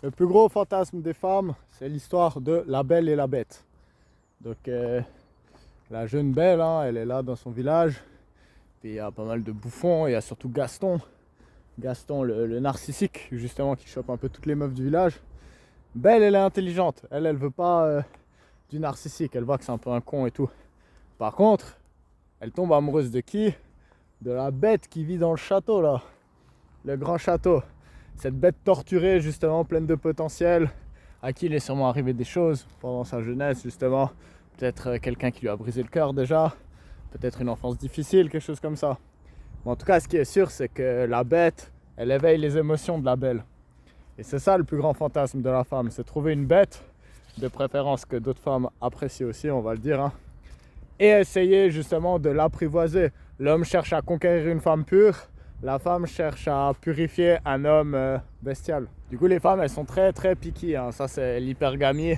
Le plus gros fantasme des femmes, c'est l'histoire de la Belle et la Bête. Donc la jeune Belle, hein, elle est là dans son village. Puis il y a pas mal de bouffons, il y a surtout Gaston. Gaston le narcissique, justement, qui chope un peu toutes les meufs du village. Belle, elle est intelligente. Elle veut pas du narcissique. Elle voit que c'est un peu un con et tout. Par contre, elle tombe amoureuse de qui? De la bête qui vit dans le château, là. Le grand château. Cette bête torturée, justement, pleine de potentiel, à qui il est sûrement arrivé des choses pendant sa jeunesse, justement. Peut-être quelqu'un qui lui a brisé le cœur déjà. Peut-être une enfance difficile, quelque chose comme ça. Mais en tout cas, ce qui est sûr, c'est que la bête, elle éveille les émotions de la belle. Et c'est ça le plus grand fantasme de la femme, c'est trouver une bête, de préférence que d'autres femmes apprécient aussi, on va le dire, hein, et essayer justement de l'apprivoiser. L'homme cherche à conquérir une femme pure, la femme cherche à purifier un homme bestial. Du coup, les femmes, elles sont très très picky, hein. Ça c'est l'hypergamie.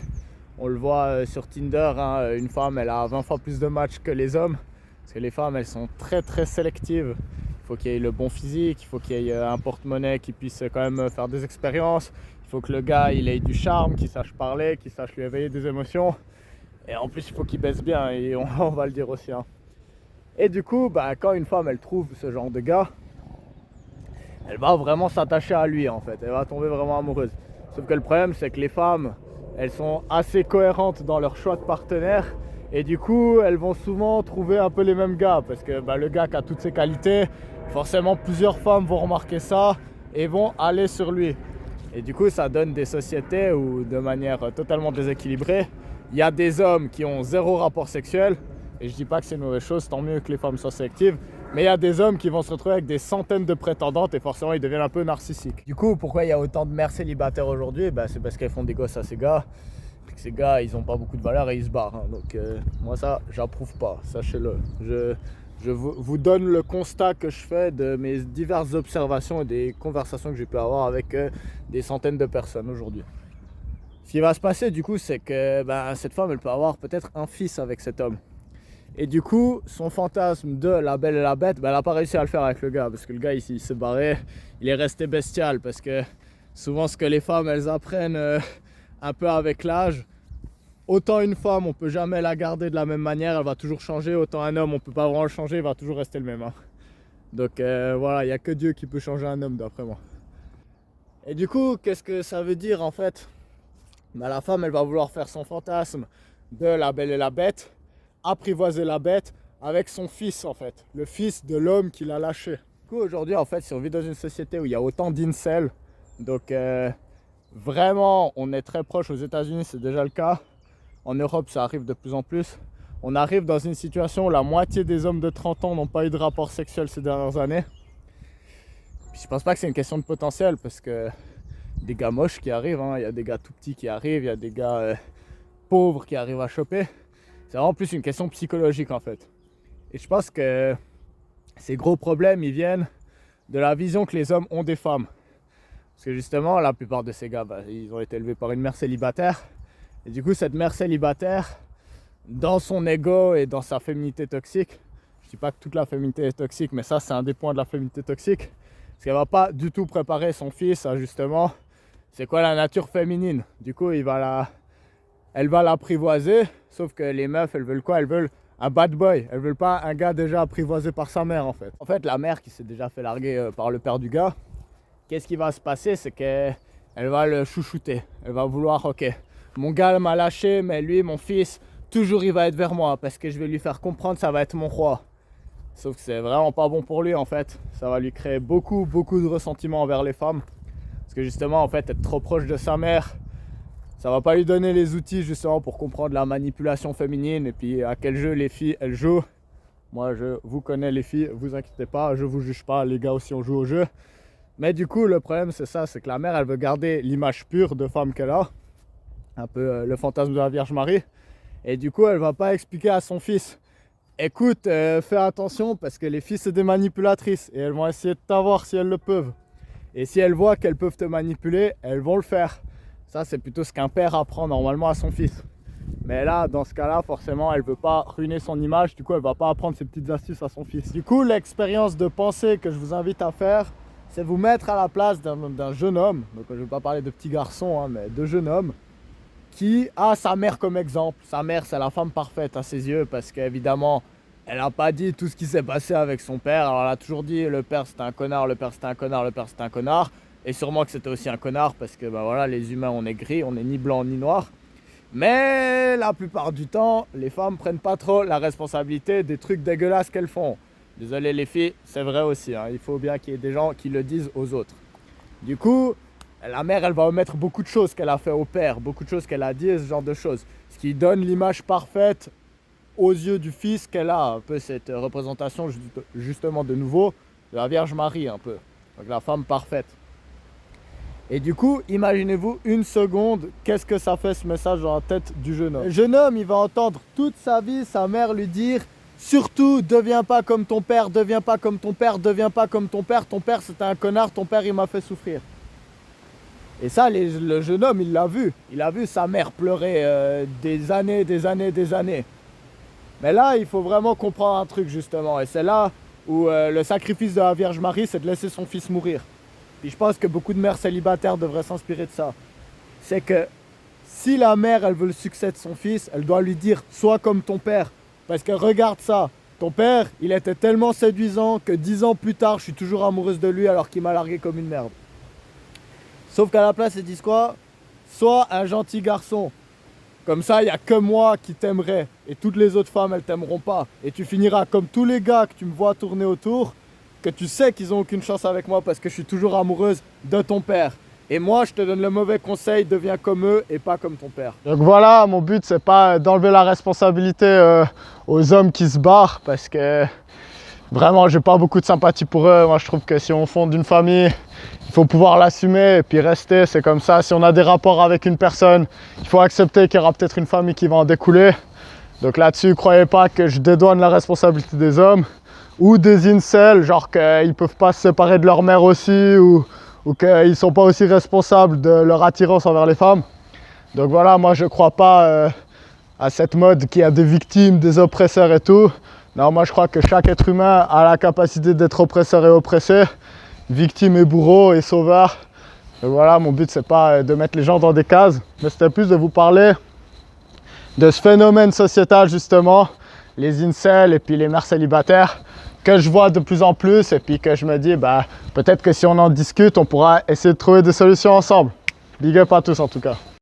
On le voit sur Tinder, hein. Une femme, elle a 20 fois plus de matchs que les hommes. Parce que les femmes, elles sont très très sélectives. Il faut qu'il y ait le bon physique, il faut qu'il y ait un porte-monnaie qui puisse quand même faire des expériences. Il faut que le gars, il ait du charme, qu'il sache parler, qu'il sache lui éveiller des émotions. Et en plus, il faut qu'il baisse bien, et on va le dire aussi, hein. Et du coup, quand une femme, elle trouve ce genre de gars, elle va vraiment s'attacher à lui, en fait. Elle va tomber vraiment amoureuse. Sauf que le problème, c'est que les femmes, elles sont assez cohérentes dans leur choix de partenaire. Et du coup, elles vont souvent trouver un peu les mêmes gars. Parce que le gars qui a toutes ses qualités, forcément plusieurs femmes vont remarquer ça et vont aller sur lui. Et du coup, ça donne des sociétés où, de manière totalement déséquilibrée, il y a des hommes qui ont zéro rapport sexuel. Et je dis pas que c'est une mauvaise chose, tant mieux que les femmes soient sélectives. Mais il y a des hommes qui vont se retrouver avec des centaines de prétendantes et forcément ils deviennent un peu narcissiques. Du coup, pourquoi il y a autant de mères célibataires aujourd'hui? C'est parce qu'elles font des gosses à ces gars. Et que ces gars, ils ont pas beaucoup de valeur et ils se barrent, hein. Donc moi ça, j'approuve pas, sachez-le. Je vous donne le constat que je fais de mes diverses observations et des conversations que j'ai pu avoir avec des centaines de personnes aujourd'hui. Ce qui va se passer du coup, c'est que cette femme, elle peut avoir peut-être un fils avec cet homme. Et du coup, son fantasme de la Belle et la Bête, elle n'a pas réussi à le faire avec le gars. Parce que le gars, il s'est barré, il est resté bestial. Parce que souvent, ce que les femmes, elles apprennent un peu avec l'âge, autant une femme, on peut jamais la garder de la même manière, elle va toujours changer. Autant un homme, on peut pas vraiment le changer, il va toujours rester le même, hein. Donc voilà, il n'y a que Dieu qui peut changer un homme, d'après moi. Et du coup, qu'est-ce que ça veut dire en fait? La femme, elle va vouloir faire son fantasme de la Belle et la Bête, apprivoiser la bête avec son fils en fait, le fils de l'homme qui l'a lâché. Du coup aujourd'hui en fait, si on vit dans une société où il y a autant d'incels, donc vraiment on est très proche. Aux États-Unis c'est déjà le cas, en Europe ça arrive de plus en plus. On arrive dans une situation où la moitié des hommes de 30 ans n'ont pas eu de rapport sexuel ces dernières années. Puis je pense pas que c'est une question de potentiel, parce que des gars moches qui arrivent, hein. Il y a des gars tout petits qui arrivent, il y a des gars pauvres qui arrivent à choper. C'est vraiment plus une question psychologique en fait. Et je pense que ces gros problèmes, ils viennent de la vision que les hommes ont des femmes. Parce que justement, la plupart de ces gars, ils ont été élevés par une mère célibataire. Et du coup, cette mère célibataire, dans son ego et dans sa féminité toxique, je dis pas que toute la féminité est toxique, mais ça c'est un des points de la féminité toxique, parce qu'elle va pas du tout préparer son fils à justement, c'est quoi la nature féminine. Du coup, elle va l'apprivoiser, sauf que les meufs, elles veulent quoi? Elles veulent un bad boy, elles veulent pas un gars déjà apprivoisé par sa mère en fait. En fait, la mère qui s'est déjà fait larguer par le père du gars, qu'est-ce qui va se passer? C'est qu'elle va le chouchouter, elle va vouloir, ok, mon gars m'a lâché, mais lui, mon fils, toujours il va être vers moi, parce que je vais lui faire comprendre, ça va être mon roi. Sauf que c'est vraiment pas bon pour lui en fait, ça va lui créer beaucoup de ressentiment envers les femmes. Parce que justement, en fait, être trop proche de sa mère, ça va pas lui donner les outils justement pour comprendre la manipulation féminine et puis à quel jeu les filles elles jouent. Moi je vous connais les filles, vous inquiétez pas, je vous juge pas, les gars aussi on joue au jeu. Mais du coup le problème c'est ça, c'est que la mère elle veut garder l'image pure de femme qu'elle a, un peu le fantasme de la Vierge Marie. Et du coup elle va pas expliquer à son fils, écoute fais attention parce que les filles c'est des manipulatrices et elles vont essayer de t'avoir si elles le peuvent. Et si elles voient qu'elles peuvent te manipuler, elles vont le faire. Ça, c'est plutôt ce qu'un père apprend normalement à son fils. Mais là, dans ce cas-là, forcément, elle ne veut pas ruiner son image. Du coup, elle ne va pas apprendre ces petites astuces à son fils. Du coup, l'expérience de pensée que je vous invite à faire, c'est vous mettre à la place d'un jeune homme, donc je ne vais pas parler de petit garçon, hein, mais de jeune homme, qui a sa mère comme exemple. Sa mère, c'est la femme parfaite à ses yeux, parce qu'évidemment, elle n'a pas dit tout ce qui s'est passé avec son père. Alors elle a toujours dit le père c'était un connard, le père c'était un connard, le père c'était un connard. Et sûrement que c'était aussi un connard, parce que bah voilà, les humains on est gris, on n'est ni blanc ni noir. Mais la plupart du temps, les femmes prennent pas trop la responsabilité des trucs dégueulasses qu'elles font. Désolé les filles, c'est vrai aussi, hein. Il faut bien qu'il y ait des gens qui le disent aux autres. Du coup, la mère, elle va omettre beaucoup de choses qu'elle a fait au père, beaucoup de choses qu'elle a dit et ce genre de choses. Ce qui donne l'image parfaite aux yeux du fils qu'elle a, un peu cette représentation justement de nouveau de la Vierge Marie un peu. Donc la femme parfaite. Et du coup, imaginez-vous une seconde, qu'est-ce que ça fait ce message dans la tête du jeune homme. Le jeune homme, il va entendre toute sa vie sa mère lui dire « Surtout, deviens pas comme ton père, deviens pas comme ton père, deviens pas comme ton père c'était un connard, ton père il m'a fait souffrir. » Et ça, le jeune homme, il l'a vu. Il a vu sa mère pleurer des années. Mais là, il faut vraiment comprendre un truc justement. Et c'est là où le sacrifice de la Vierge Marie, c'est de laisser son fils mourir. Puis je pense que beaucoup de mères célibataires devraient s'inspirer de ça. C'est que si la mère, elle veut le succès de son fils, elle doit lui dire « Sois comme ton père ». Parce que regarde ça, ton père, il était tellement séduisant que 10 ans plus tard, je suis toujours amoureuse de lui alors qu'il m'a largué comme une merde. Sauf qu'à la place, ils disent quoi? Sois un gentil garçon. Comme ça, il n'y a que moi qui t'aimerai. Et toutes les autres femmes, elles t'aimeront pas. Et tu finiras comme tous les gars que tu me vois tourner autour, que tu sais qu'ils n'ont aucune chance avec moi parce que je suis toujours amoureuse de ton père. Et moi, je te donne le mauvais conseil, deviens comme eux et pas comme ton père. Donc voilà, mon but, c'est pas d'enlever la responsabilité aux hommes qui se barrent parce que vraiment, j'ai pas beaucoup de sympathie pour eux. Moi, je trouve que si on fonde une famille, il faut pouvoir l'assumer et puis rester, c'est comme ça. Si on a des rapports avec une personne, il faut accepter qu'il y aura peut-être une famille qui va en découler. Donc là-dessus, croyez pas que je dédouane la responsabilité des hommes ou des incels, genre qu'ils ne peuvent pas se séparer de leur mère aussi ou qu'ils ne sont pas aussi responsables de leur attirance envers les femmes. Donc voilà, moi je ne crois pas à cette mode qui a des victimes, des oppresseurs et tout. Non, moi je crois que chaque être humain a la capacité d'être oppresseur et oppressé, victime et bourreau et sauveur. Et voilà, mon but c'est pas de mettre les gens dans des cases, mais c'était plus de vous parler de ce phénomène sociétal justement, les incels et puis les mères célibataires, que je vois de plus en plus et puis que je me dis, bah, peut-être que si on en discute, on pourra essayer de trouver des solutions ensemble. Big up à tous en tout cas.